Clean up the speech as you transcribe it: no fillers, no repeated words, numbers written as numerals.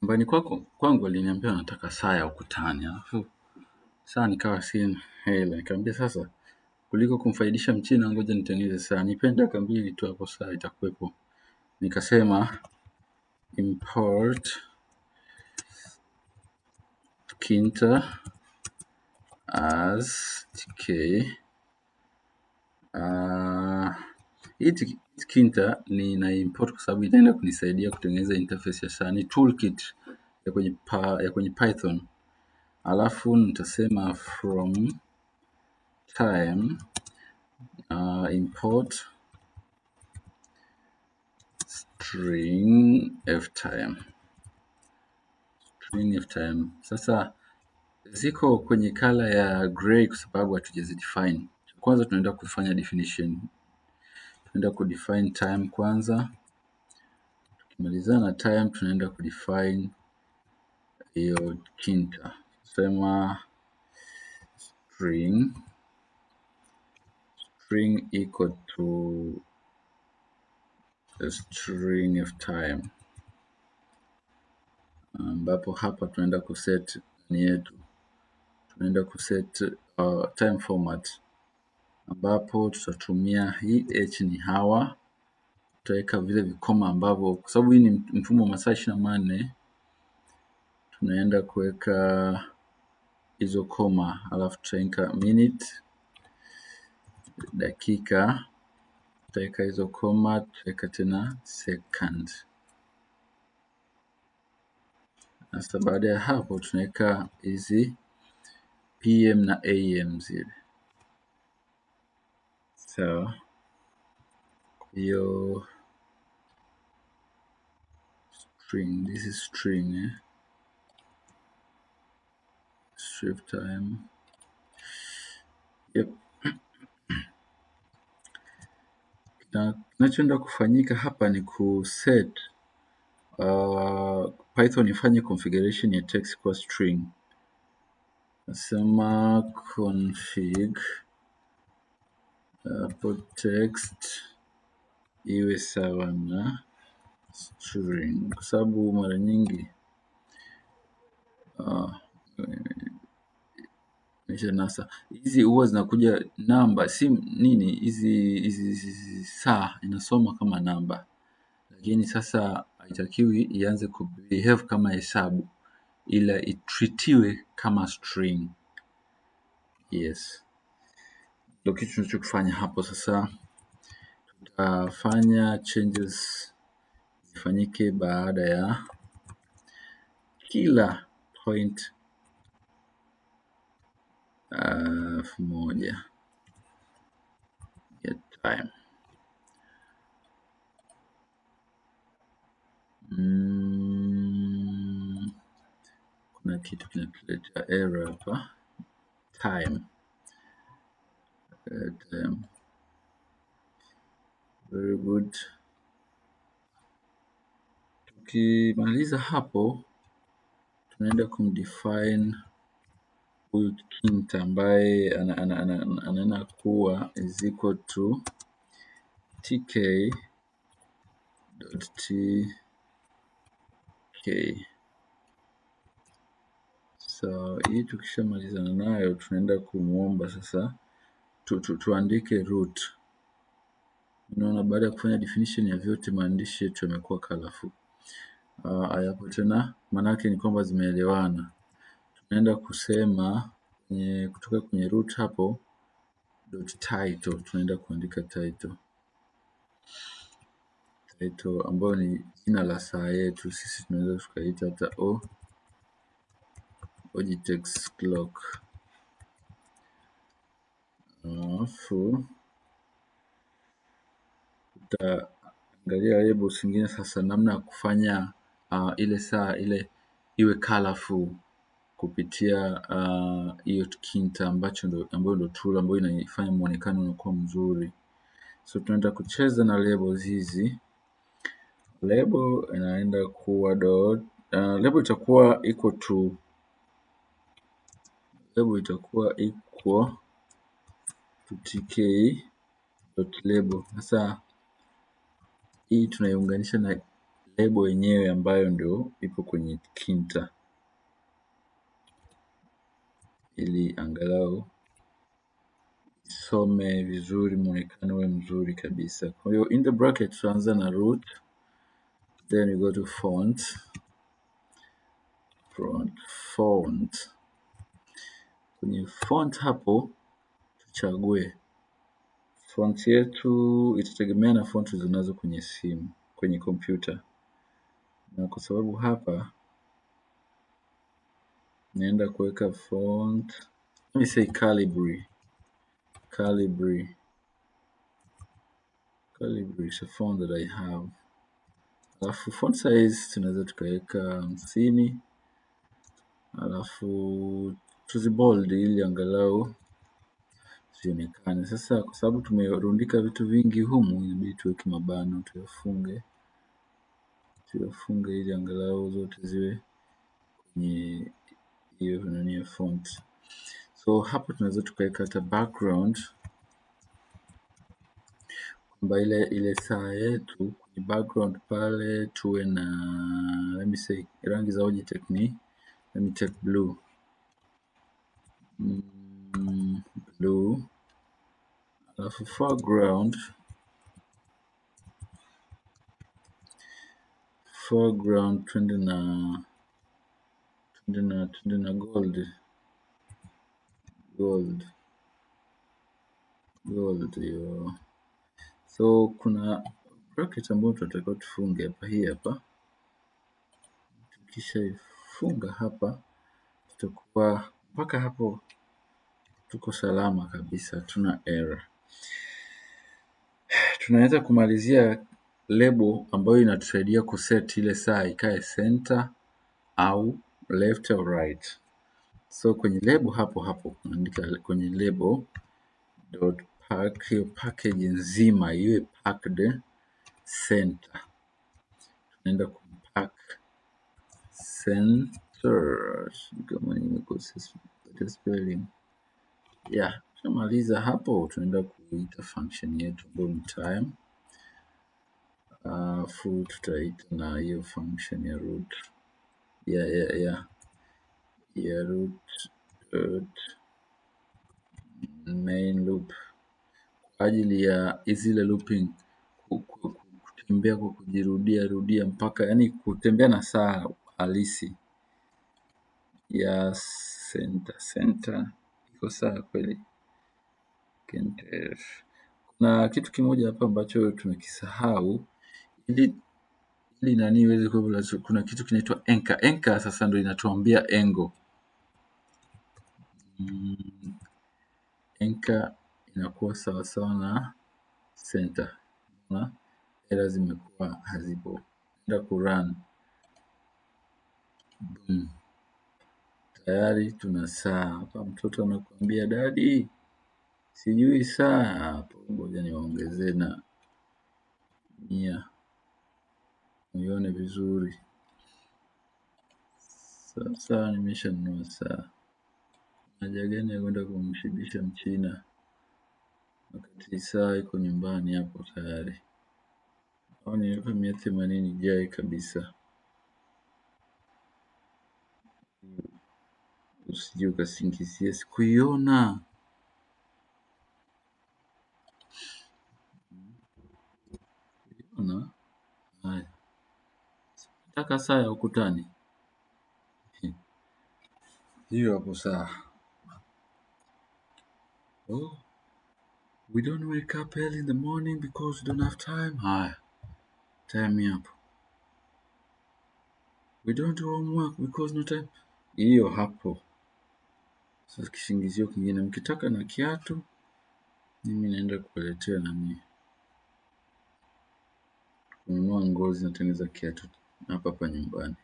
Nyumbani kwangu aliniambia nataka saa ya ukutani, alafu saa nikawa sina hela, nikamwambia sasa kuliko kumfaidisha Mchina ngoja nitengeneze saa, nipe dakika mbili tu hapo saa itakuwepo. Nikasema import kinta as tk. Hii kinta nina import kwa sababu itaenda kunisaidia kutengeneza interface ya saa, ni toolkit ya kwenye Python. Alafu nitasema from time import string ftime. Sasa ziko kwenye color ya gray kwa sababu hatujazidefine. Kwanza tunaenda kufanya definition. Tunaenda kudefine time kwanza. Tukimalizana na time tunaenda kudefine hiyo kinta. Sema string equal to the string of time, ambapo hapa tunaenda kuset ni yetu, tunaenda kuset time format, ambapo tutatumia hii h ni hawa, tutaweka vile vikoma ambavyo kwa sababu hii ni mfumo wa masaa 24, tunaenda kuweka hizo koma, alafu tutaweka minute, dakika, tutaweka hizo koma, tutaweka tena second. Sasa baada ya hapo tunaweka hizi PM na AM zile. So hiyo string, this is string strip time. Yep. Na kinachoenda kufanyika hapa ni kuset Python ifanye configuration ya text kwa string. Nasema config hapo text iwe sawa na string, kwa sababu mara nyingi nasa hizi huwa zinakuja namba, si nini, hizi saa inasoma kama namba, lakini sasa haitakiwi ianze kubehave kama hesabu, ila itreatiwe kama string. Yes, ndio kitu tunachokifanya hapo. Sasa tutafanya changes zifanyike baada ya kila point 1000 ya time. Kuna kitu kinatuletea error hapa, time. Very good. Tukimaliza hapo tunaenda kumdefine huyu kinta ambaye anaenda kuwa is equal to tk.tk. So hii tukishamalizana nayo tunaenda kumuomba sasa tuandike root. Unaona, baada ya kufanya definition ya vyote maandishi yetu yamekuwa colorful. Hayapo tena, manake ni kwamba zimeelewana. Tunaenda kusema kutoka kwenye root hapo .title, tunaenda kuandika title ambayo ni jina la saa yetu. Sisi tunaweza tukaita hata Ogitex clock. Alafu tutaangalia labels zingine sasa, namna ya kufanya ile saa ile iwe colorful kupitia hiyo kinta ambayo ndio tool ambayo inaifanya muonekano unakuwa mzuri. So tunaenda kucheza na labels hizi. Label inaenda kuwa label itakuwa equal to tk.label. Sasa hii tunaiunganisha na label yenyewe ambayo ndio ipo kwenye kinta, ili angalau isome vizuri, muonekano uwe mzuri kabisa. Kwa hiyo in the bracket tutaanza na root, then we go to font. Kwenye font hapo tuchague font yetu, itategemea na font zinazo kwenye simu, kwenye kompyuta, na kwa sababu hapa naenda kuweka font, let me say Calibri is a font that I have. Alafu font size tunaweza tukaweka 50, alafu tuzibold ili angalau zionekane. Sasa kwa sababu tumerundika vitu vingi humu, inabidi tuweke mabano, tuyafunge ili angalau zote ziwe kwenye hiyo nani ya font. So hapo tunaweza tukaweka hata background, kwamba ile saa yetu kwenye background pale tuwe na, let me say, rangi za Logitech ni, let me take blue. Blue. Alafu foreground twende na gold hiyo. So kuna bracket ambayo tunatakiwa tufunge hapa, hii hapa. Tukishaifunga hapa, tutakuwa mpaka hapo tuko salama kabisa, tuna error. Tunaweza kumalizia label ambayo inatusaidia kuset ile saa ikae center au left or right. So kwenye label hapo tunaandika kwenye label dot pack, hiyo package nzima iwe packed center. Tunaenda kupack center, kama nimekosa spelling. Yeah, tunamaliza hapo, tunaenda kuita function yetu ambayo ni time. Alafu tutaita na hiyo function ya root. Yeah, root main loop kwa ajili ya zile looping, kutembea kwa kujirudia mpaka, yani kutembea na saa halisi ya center iko sawa kweli. Na kitu kimoja hapa ambacho tumekisahau, ili nani iweze kuwa, kuna kitu kinaitwa anchor. Sasa ndio inatuambia angle. Anchor inakuwa sawa na center, na error zimekuwa hazipo. Nenda ku run, tayari tuna saa hapa. Mtoto anakuambia daddy, sijui saa. Hapo ngoja niwaongezee na 100 nione vizuri. Sasa nimeshanunua saa. Haja gani ya kwenda kumshibisha Mchina wakati saa iko nyumbani hapo tayari? Au niweke 180 ijae kabisa, usije ukasingizia sikuiona. Haya, nataka saa ya ukutani hiyo hapo saa. Oh, we don't wake up early in the morning because we don't have time. Haya, time me up. We don't do homework because no time. Hiyo hapo. Sasa kishingizio kingine, mkitaka na kiatu, mimi naenda kuletea nani, kununua ngozi, natengeneza kiatu hapa nyumbani.